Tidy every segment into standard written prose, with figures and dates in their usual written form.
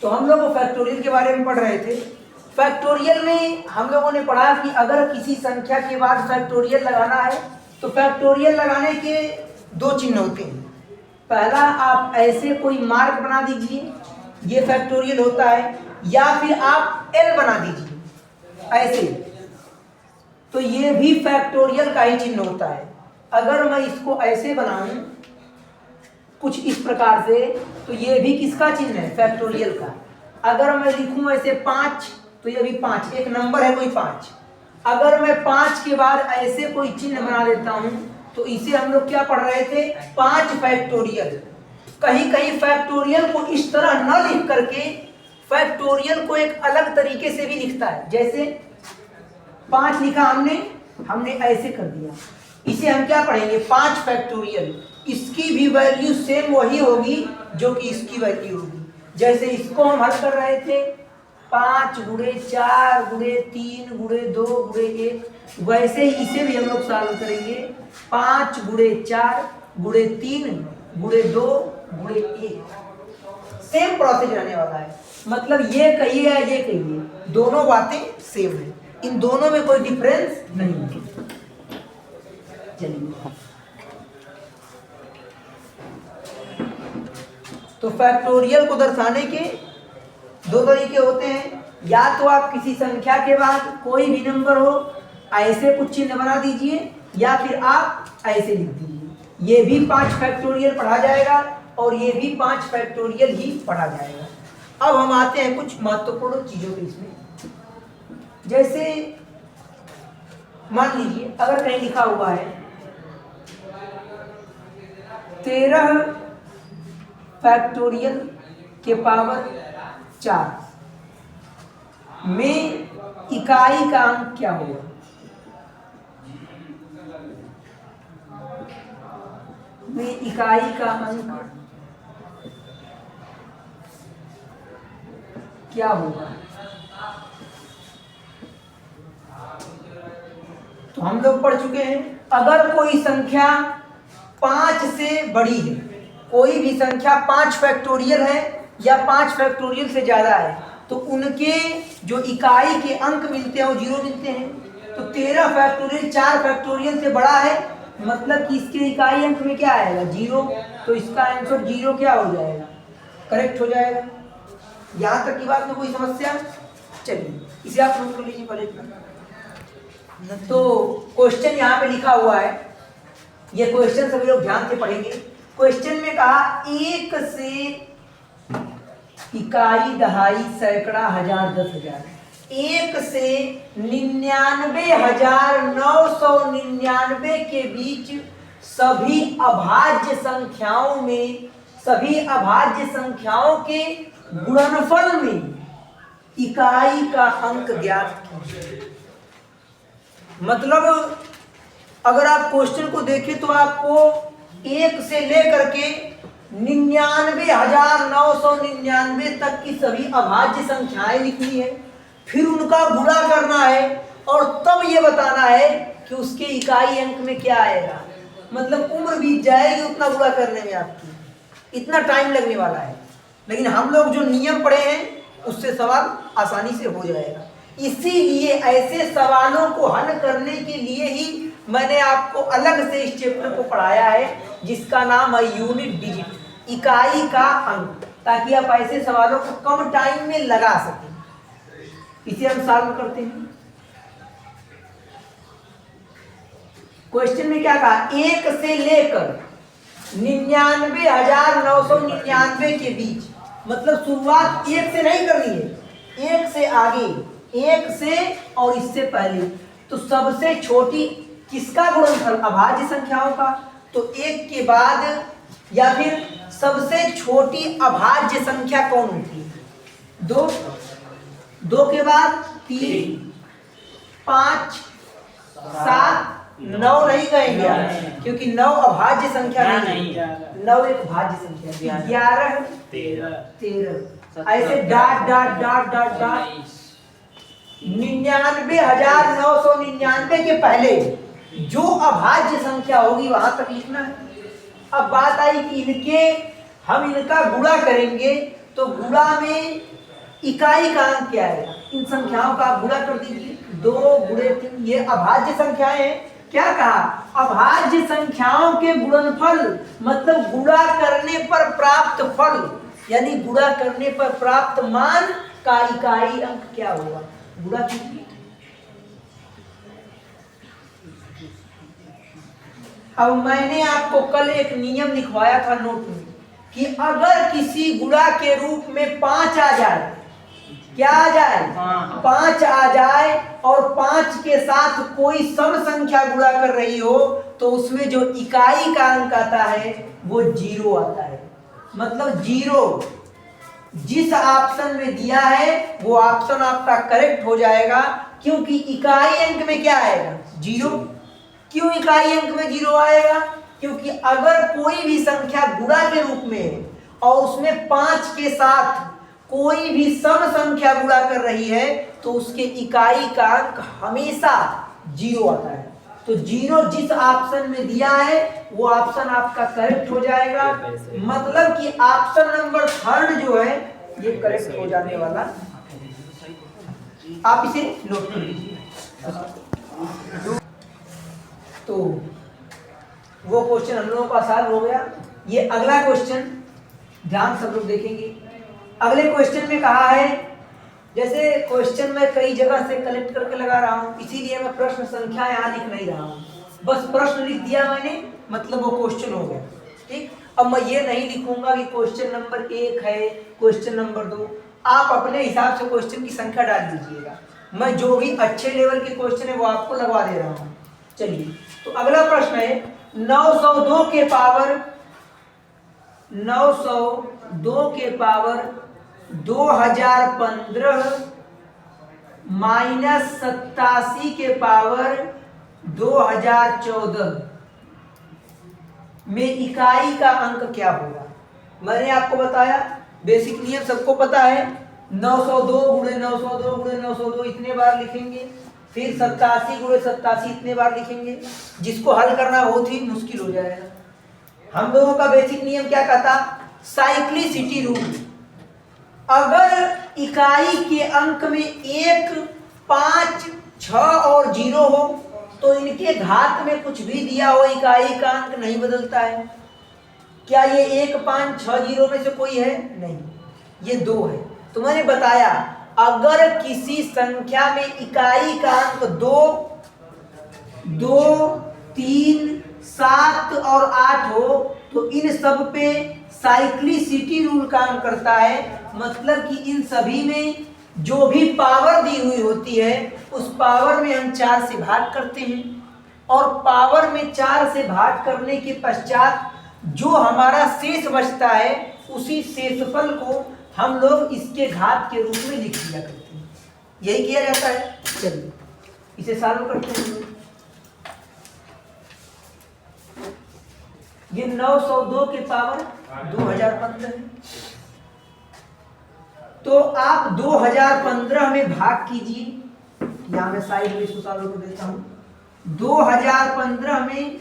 तो हम लोग फैक्टोरियल के बारे में पढ़ रहे थे। फैक्टोरियल में हम लोगों ने पढ़ा कि अगर किसी संख्या के बाद फैक्टोरियल लगाना है तो फैक्टोरियल लगाने के दो चिन्ह होते हैं। पहला, आप ऐसे कोई मार्क बना दीजिए, ये फैक्टोरियल होता है, या फिर आप एल बना दीजिए ऐसे, तो ये भी फैक्टोरियल का ही चिन्ह होता है। अगर मैं इसको ऐसे बनाऊं कुछ इस प्रकार से, तो ये भी किसका चिन्ह है? फैक्टोरियल का। अगर मैं लिखूं ऐसे 5, तो ये भी 5, एक नंबर है कोई 5। अगर मैं 5 के बाद ऐसे कोई चिन्ह बना देता हूं, तो इसे हम लोग क्या पढ़ रहे थे? 5 फैक्टोरियल। कहीं कहीं फैक्टोरियल को इस तरह न लिख करके फैक्टोरियल को एक अलग तरीके से भी लिखता है। जैसे 5 लिखा हमने ऐसे कर दिया, इसे हम क्या पढ़ेंगे? 5 फैक्टोरियल। इसकी भी वैल्यू सेम वही होगी जो कि इसकी वैल्यू होगी। जैसे इसको हम हल कर रहे थे 5 गुणे 4 गुणे 3 गुणे 2 गुणे 1, वैसे ही इसे भी हम लोग सॉल्व करेंगे 5 गुणे 4 गुणे 3 गुणे 2 गुणे 1। सेम प्रोसेस रहने वाला है। मतलब ये कहिए या ये कहिए, दोनों बातें सेम है, इन दोनों में कोई डिफरेंस नहीं है। चलिए, तो फैक्टोरियल को दर्शाने के दो तरीके होते हैं। या तो आप किसी संख्या के बाद कोई भी नंबर हो ऐसे कुछ चिन्ह बना दीजिए, या फिर आप ऐसे लिख दीजिए। ये भी 5 फैक्टोरियल पढ़ा जाएगा और ये भी 5 फैक्टोरियल ही पढ़ा जाएगा। अब हम आते हैं कुछ महत्वपूर्ण चीजों के इसमें। जैसे मान लीजिए अगर कहीं लिखा हुआ है 13 फैक्टोरियल के पावर 4 में इकाई का अंक क्या होगा? में इकाई का अंक क्या होगा? तो हम लोग पढ़ चुके हैं, अगर कोई संख्या 5 से बड़ी है, कोई भी संख्या 5 फैक्टोरियल है या 5 फैक्टोरियल से ज्यादा है, तो उनके जो इकाई के अंक मिलते हैं वो 0 मिलते हैं। तो 13 फैक्टोरियल 4 फैक्टोरियल से बड़ा है, मतलब कि इसके इकाई अंक में क्या आएगा? 0। तो इसका आंसर 0 क्या हो जाएगा? करेक्ट हो जाएगा। यहाँ तक की बात में कोई समस्या? चलिए इसे आप नोट कर लीजिए पहले। तो क्वेश्चन यहाँ पे लिखा हुआ है, ये क्वेश्चन सभी लोग ध्यान से पढ़ेंगे। क्वेश्चन में कहा 1 से इकाई, दहाई, सैकड़ा, हजार, 10,000, 1 से 99,999 के बीच सभी अभाज्य संख्याओं में, सभी अभाज्य संख्याओं के गुणनफल में इकाई का अंक ज्ञात कीजिए। मतलब अगर आप क्वेश्चन को देखें तो आपको 1 से लेकर के 99,999 तक की सभी अभाज्य संख्याएं लिखनी है, फिर उनका गुणा करना है और तब ये बताना है कि उसके इकाई अंक में क्या आएगा। मतलब उम्र बीत जाएगी उतना गुणा करने में, आपकी इतना टाइम लगने वाला है। लेकिन हम लोग जो नियम पढ़े हैं उससे सवाल आसानी से हो जाएगा। इसीलिए ऐसे सवालों को हल करने के लिए ही मैंने आपको अलग से इस चैप्टर को पढ़ाया है जिसका नाम है यूनिट डिजिट, इकाई का अंक, ताकि आप ऐसे सवालों को कम टाइम में लगा सकें। इसे हम सॉल्व करते हैं। क्वेश्चन में क्या कहा? 1 से लेकर 99,999 के बीच, मतलब शुरुआत 1 से नहीं करनी है, 1 से आगे, 1 से और इससे पहले। तो सबसे छोटी किसका गुणनफल? अभाज्य संख्याओं का। तो 1 के बाद या फिर सबसे छोटी अभाज्य संख्या कौन होती है? 2, 2 के बाद 3, 5, 7, 9 नहीं कहेंगे क्योंकि 9 अभाज्य संख्या नहीं है, 9 एक भाज्य संख्या। 11, 13 ऐसे dot dot dot dot dot 99,999 के पहले जो अभाज्य संख्या होगी वहां तक लिखना है। अब बात आई कि हम इनका गुणा करेंगे तो गुणा में इकाई का अंक क्या आएगा? इन संख्याओं का आप गुणा कर दीजिए, 2 गुणे 3, ये अभाज्य संख्याएं हैं। क्या कहा? अभाज्य संख्याओं के गुणनफल, मतलब गुणा करने पर प्राप्त फल, यानी गुणा करने पर प्राप्त मान का इकाई अंक क्या होगा? गुणा कीजिए। अब मैंने आपको कल एक नियम लिखवाया था नोट में कि अगर किसी गुणा के रूप में 5 आ जाए, क्या आ जाए? 5 आ जाए और 5 के साथ कोई सम संख्या गुणा कर रही हो, तो उसमें जो इकाई का अंक आता है वो 0 आता है। मतलब 0 जिस ऑप्शन में दिया है वो ऑप्शन आपका करेक्ट हो जाएगा, क्योंकि इकाई अंक में क्या आएगा? 0। क्यों इकाई अंक में 0 आएगा? क्योंकि अगर कोई भी संख्या गुणा के रूप में है और उसमें 5 के साथ कोई भी सम संख्या गुणा कर रही है, तो उसके इकाई का अंक हमेशा 0 आता है। तो 0 जिस ऑप्शन में दिया है वो ऑप्शन आपका करेक्ट हो जाएगा। मतलब कि ऑप्शन नंबर 3 जो है ये करेक्ट हो जाने वाला। आप इसे नोट कर लीजिए। तो वो क्वेश्चन हम लोगों का सॉल्व हो गया। ये अगला क्वेश्चन ध्यान सब लोग देखेंगे। अगले क्वेश्चन में कहा है, जैसे क्वेश्चन मैं कई जगह से कलेक्ट करके लगा रहा हूँ, इसीलिए मैं प्रश्न संख्या यहाँ लिख नहीं रहा हूँ, बस प्रश्न लिख दिया मैंने, मतलब वो क्वेश्चन हो गया। ठीक, अब मैं ये नहीं लिखूंगा कि क्वेश्चन नंबर 1 है, क्वेश्चन नंबर 2। आप अपने हिसाब से क्वेश्चन की संख्या डाल दीजिएगा। मैं जो भी अच्छे लेवल के क्वेश्चन है वो आपको लगवा दे रहा हूँ। चलिए, तो अगला प्रश्न है 902 के पावर 2015 माइनस 87 के पावर 2014 में इकाई का अंक क्या होगा? मैंने आपको बताया, बेसिक नियम सबको पता है, 902 गुणे 902 गुणे 902 इतने बार लिखेंगे, फिर 87 गुणे 87 इतने बार लिखेंगे। जिसको हल करना बहुत ही मुश्किल हो जाएगा। हम लोगों का बेसिक नियम क्या कहता? Cyclicity rule. अगर इकाई के अंक में 1, 5, 6 और 0 हो तो इनके घात में कुछ भी दिया हो इकाई का अंक नहीं बदलता है। क्या ये 1, 5, 6, 0 में से कोई है? नहीं, ये 2 है। तो मैंने बताया अगर किसी संख्या में इकाई का अंक 2, 3, 7 और 8 हो तो इन सब पे साइक्लिसिटी रूल काम करता है। मतलब कि इन सभी में जो भी पावर दी हुई होती है उस पावर में हम 4 से भाग करते हैं, और पावर में 4 से भाग करने के पश्चात जो हमारा शेष बचता है उसी शेषफल को हम लोग इसके घात के रूप में लिख दिया करते हैं। यही किया जाता है। चलिए इसे सॉल्व करते हैं। ये 902 के पावर 2015 है। तो आप 2015 में भाग कीजिए। यहां मैं साइड में इसको सॉल्व कर देता हूं। 2015 में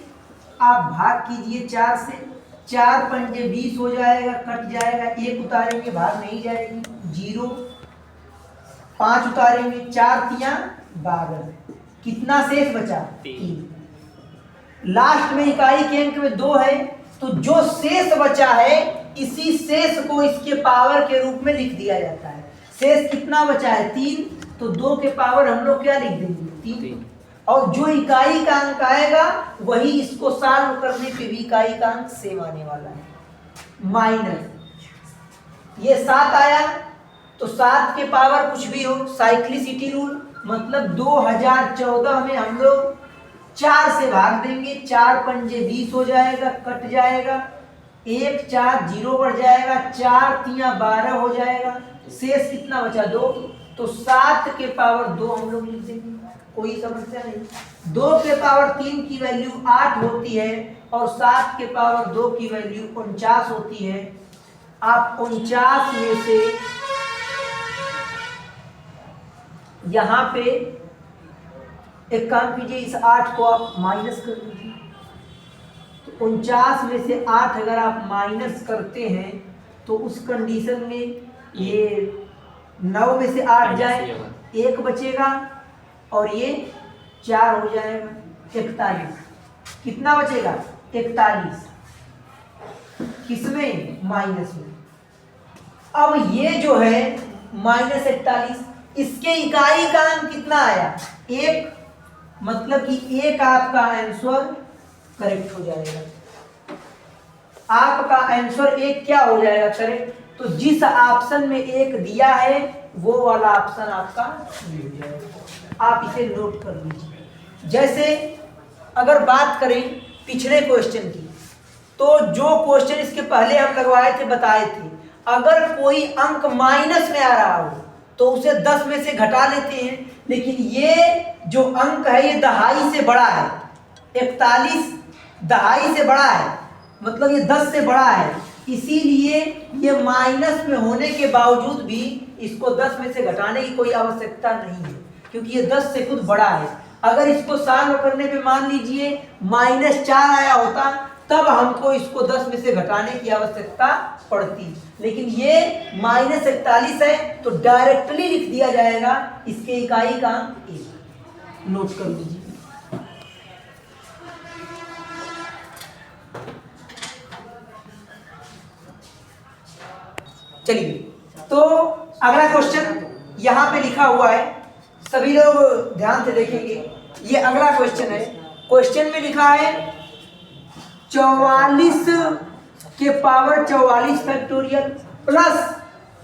आप भाग कीजिए 4 से। 4 पंजे 20 हो जाएगा, कट जाएगा, 1 उतारेंगे भाग नहीं जाएगी, 0। 5 उतारेंगे, 4 तियां 12। कितना शेष बचा? 3। लास्ट में इकाई के अंक में 2 है, तो जो शेष बचा है इसी शेष को इसके पावर के रूप में लिख दिया जाता है। शेष कितना बचा है? 3। तो 2 के पावर हम लोग क्या लिख देंगे? 3। और जो इकाई का अंक आएगा वही इसको सॉल्व करने पे भी इकाई का अंक सेम आने वाला है। माइनस ये 7 आया तो 7 के पावर कुछ भी हो, साइक्लिसिटी रूल, मतलब 2014 में हम लोग 4 से भाग देंगे। 4 पंजे 20 हो जाएगा, कट जाएगा, 1 4 0 बढ़ जाएगा, 4 तियां 12 हो जाएगा, शेष कितना बचा? 2। तो 7 के पावर 2 हम लोग लिख देंगे, कोई समस्या नहीं। 2 के पावर 3 की वैल्यू 8 होती है और 7 के पावर 2 की वैल्यू 49 होती है। आप 49 में से यहां पे एक काम कीजिए, इस 8 को आप माइनस कर लीजिए। तो 49 में से 8 अगर आप माइनस करते हैं तो उस कंडीशन में ये 9 में से 8 जाए, 1 बचेगा और ये 4 हो जाएगा, 41। कितना बचेगा? 41। किसमें? माइनस में। अब ये जो है -41, इसके इकाई का अंक कितना आया? 1। मतलब कि 1 आपका आंसर करेक्ट हो जाएगा। आपका आंसर 1 क्या हो जाएगा? करेक्ट। तो जिस ऑप्शन में 1 दिया है वो वाला ऑप्शन आपका सही हो जाएगा। आप इसे नोट कर लीजिए। जैसे अगर बात करें पिछले क्वेश्चन की, तो जो क्वेश्चन इसके पहले हम लगवाए थे, बताए थे, अगर कोई अंक माइनस में आ रहा हो तो उसे 10 में से घटा लेते हैं, लेकिन ये जो अंक है ये दहाई से बड़ा है। 41 दहाई से बड़ा है, मतलब ये 10 से बड़ा है, इसीलिए ये माइनस में होने के बावजूद भी इसको 10 में से घटाने की कोई आवश्यकता नहीं है, क्योंकि ये 10 से खुद बड़ा है। अगर इसको सॉल्व करने पे मान लीजिए -4 आया होता, तब हमको इसको 10 में से घटाने की आवश्यकता पड़ती, लेकिन ये -41 है तो डायरेक्टली लिख दिया जाएगा। इसके इकाई का अंक 1। नोट कर लीजिए। चलिए, तो अगला क्वेश्चन यहाँ पे लिखा हुआ है, सभी लोग ध्यान से देखेंगे। ये अगला क्वेश्चन है। क्वेश्चन में लिखा है 44 के पावर 44 फैक्टोरियल प्लस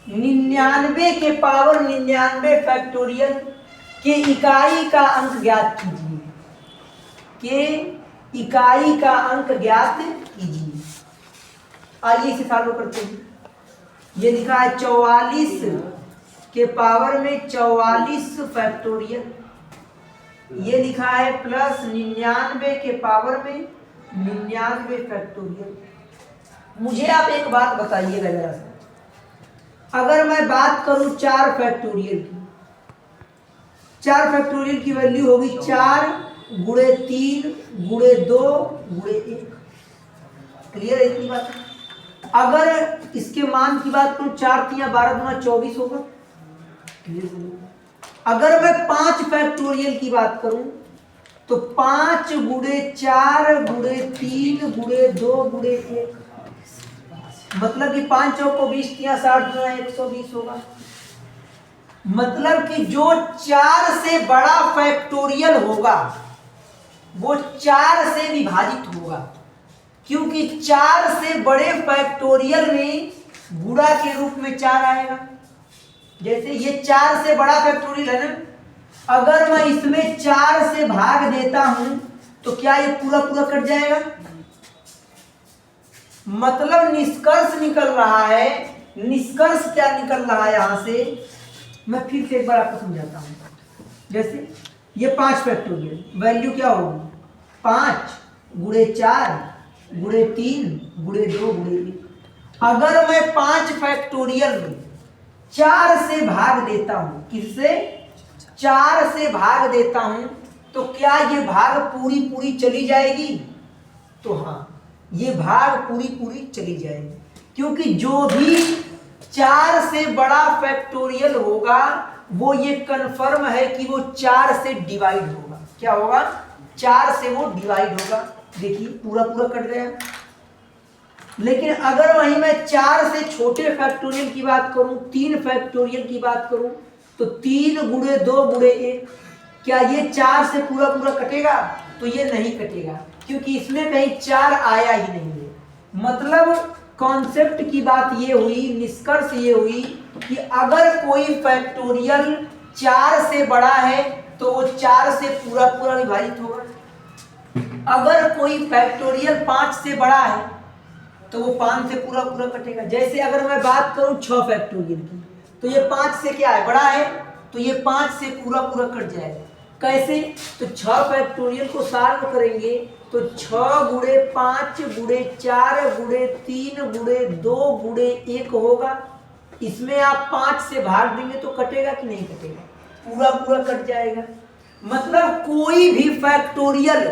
99 के पावर 99 फैक्टोरियल के इकाई का अंक ज्ञात कीजिए। के इकाई का अंक ज्ञात कीजिए। आइए इसे सॉल्व करते हैं। ये लिखा है 44 के पावर में 44 फैक्टोरियल, ये लिखा है प्लस 99 के पावर में 99 फैक्टोरियल। मुझे आप एक बात बताइएगा जरा सा, अगर मैं बात करूं 4 फैक्टोरियल की, 4 फैक्टोरियल की वैल्यू होगी 4 गुणे 3 गुणे 2 गुणे 1। क्लियर है इतनी बात? अगर इसके मान की बात करूं 4 3 12 गुना 24 होगा। अगर मैं 5 फैक्टोरियल की बात करूं तो 5 गुणे 4 गुणे 3 गुणे 2 गुणे 1, मतलब कि 5 चौक को 20 3 60 गुना 120 होगा। मतलब कि जो 4 से बड़ा फैक्टोरियल होगा वो 4 से विभाजित होगा, क्योंकि 4 से बड़े फैक्टोरियल में गुणा के रूप में 4 आएगा। जैसे ये 4 से बड़ा फैक्टोरियल है ना, अगर मैं इसमें 4 से भाग देता हूं तो क्या ये पूरा पूरा कट जाएगा? मतलब निष्कर्ष निकल रहा है। निष्कर्ष क्या निकल रहा है यहां से, मैं फिर से एक बार आपको समझाता हूं। जैसे ये 5 फैक्टोरियल, वैल्यू क्या होगी? 5 गुणे 4 गुणे 3 गुणे 2 गुणे 1। अगर मैं 5 फैक्टोरियल में 4 से भाग देता हूं, किससे? 4 से भाग देता हूं, तो क्या ये भाग पूरी पूरी चली जाएगी? तो हाँ, ये भाग पूरी पूरी चली जाएगी, क्योंकि जो भी 4 से बड़ा फैक्टोरियल होगा वो ये कन्फर्म है कि वो 4 से डिवाइड होगा। क्या होगा? 4 से वो डिवाइड होगा। देखिए पूरा पूरा कट गया। लेकिन अगर वहीं मैं 4 से छोटे फैक्टोरियल की बात करूं, 3 फैक्टोरियल की बात करूं, तो 3 गुणे 2 गुणे 1, क्या ये 4 से पूरा पूरा कटेगा? तो ये नहीं कटेगा, क्योंकि इसमें कहीं 4 आया ही नहीं है। मतलब कॉन्सेप्ट की बात ये हुई, निष्कर्ष ये हुई कि अगर कोई फैक्टोरियल 4 से बड़ा है तो वो 4 से पूरा पूरा विभाजित होगा। अगर कोई फैक्टोरियल 5 से बड़ा है तो वो 5 से पूरा पूरा कटेगा। जैसे अगर मैं बात करूं 6 फैक्टोरियल की, तो ये 5 से क्या है? बड़ा है, तो ये 5 से पूरा पूरा कट जाएगा। कैसे? तो 6 फैक्टोरियल को सॉल्व करेंगे तो 6 गुणे 5 गुणे 4 गुणे 3 गुणे 2 गुणे 1 होगा। इसमें आप 5 से भाग देंगे तो कटेगा कि नहीं कटेगा? पूरा पूरा कट जाएगा। मतलब कोई भी फैक्टोरियल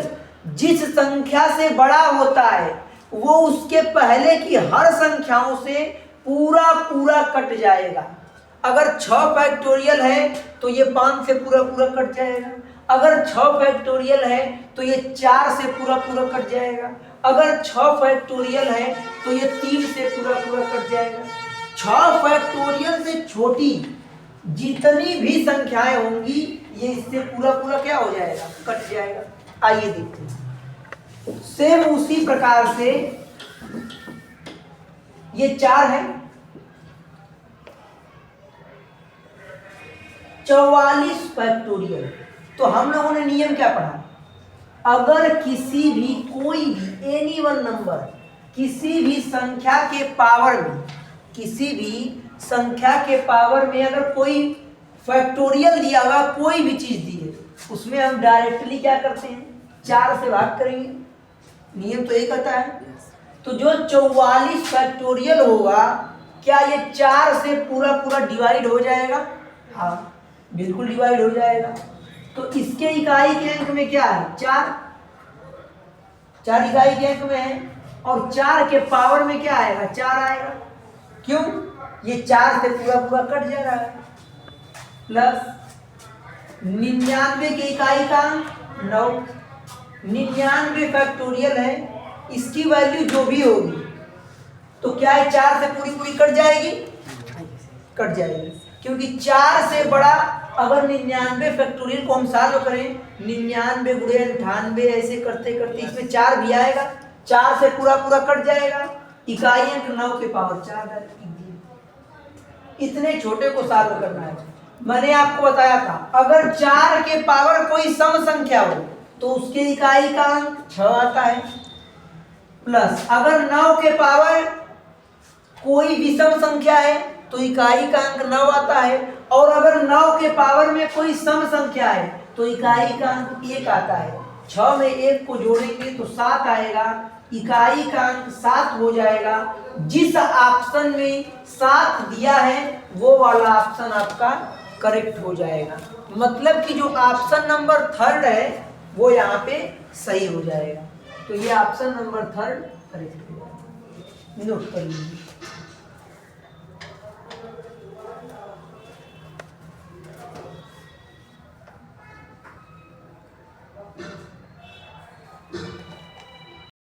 जिस संख्या से बड़ा होता है वो उसके पहले की हर संख्याओं से पूरा पूरा कट जाएगा। अगर 6 फैक्टोरियल है तो ये 5 से पूरा पूरा कट जाएगा। अगर 6 फैक्टोरियल है तो ये 4 से पूरा पूरा कट जाएगा। अगर 6 फैक्टोरियल है तो ये 3 से पूरा पूरा कट जाएगा। 6 फैक्टोरियल से छोटी जितनी भी संख्याएं होंगी ये इससे पूरा पूरा क्या हो जाएगा, कट जाएगा। आइए देखते हैं। सेम उसी प्रकार से ये 4 है, 44 फैक्टोरियल। तो हम लोगों ने नियम क्या पढ़ा, अगर किसी भी कोई भी एनी वन नंबर किसी भी संख्या के पावर में, किसी भी संख्या के पावर में अगर कोई फैक्टोरियल दिया हुआ कोई भी चीज दी है, उसमें हम डायरेक्टली क्या करते हैं, 4 से भाग करेंगे। नियम तो ये कहता है। तो जो 44 फैक्टोरियल होगा, क्या ये 4 से पूरा पूरा डिवाइड हो जाएगा? हाँ, बिल्कुल डिवाइड हो जाएगा। तो इसके इकाई के अंक में क्या है, 4 इकाई के अंक में है, और 4 के पावर में क्या आएगा, 4 आएगा। क्यों? ये 4 से पूरा पूरा कट जा रहा है। प्लस 99 के इकाई का अंक 9, 99 फैक्टोरियल है, इसकी वैल्यू जो भी होगी तो क्या है, 4 से पूरी पूरी कट जाएगी, कट जाएगी। क्योंकि 4 से बड़ा अगर 99 फैक्टोरियल को हम सॉल्व करें, 99 गुणे 98 ऐसे करते करते इसमें 4 भी आएगा, 4 से पूरा पूरा कट जाएगा। इकाई अंक 9 के पावर 4। इतने छोटे को सॉल्व करना है। मैंने आपको बताया था, अगर 4 के पावर कोई सम संख्या हो तो उसके इकाई का अंक 6 आता है। प्लस अगर 9 के पावर कोई विषम संख्या है तो इकाई का अंक 9 आता है, और अगर 9 के पावर में कोई सम संख्या है तो इकाई का अंक 1 आता है। 6 में 1 को जोड़ेंगे तो 7 आएगा, इकाई का अंक 7 हो जाएगा। जिस ऑप्शन में 7 दिया है वो वाला ऑप्शन आपका करेक्ट हो जाएगा। मतलब कि जो ऑप्शन नंबर 3 है वो यहाँ पे सही हो जाएगा। तो ये ऑप्शन नंबर 3 करेक्ट हो जाएगा। नोट कर लीजिए।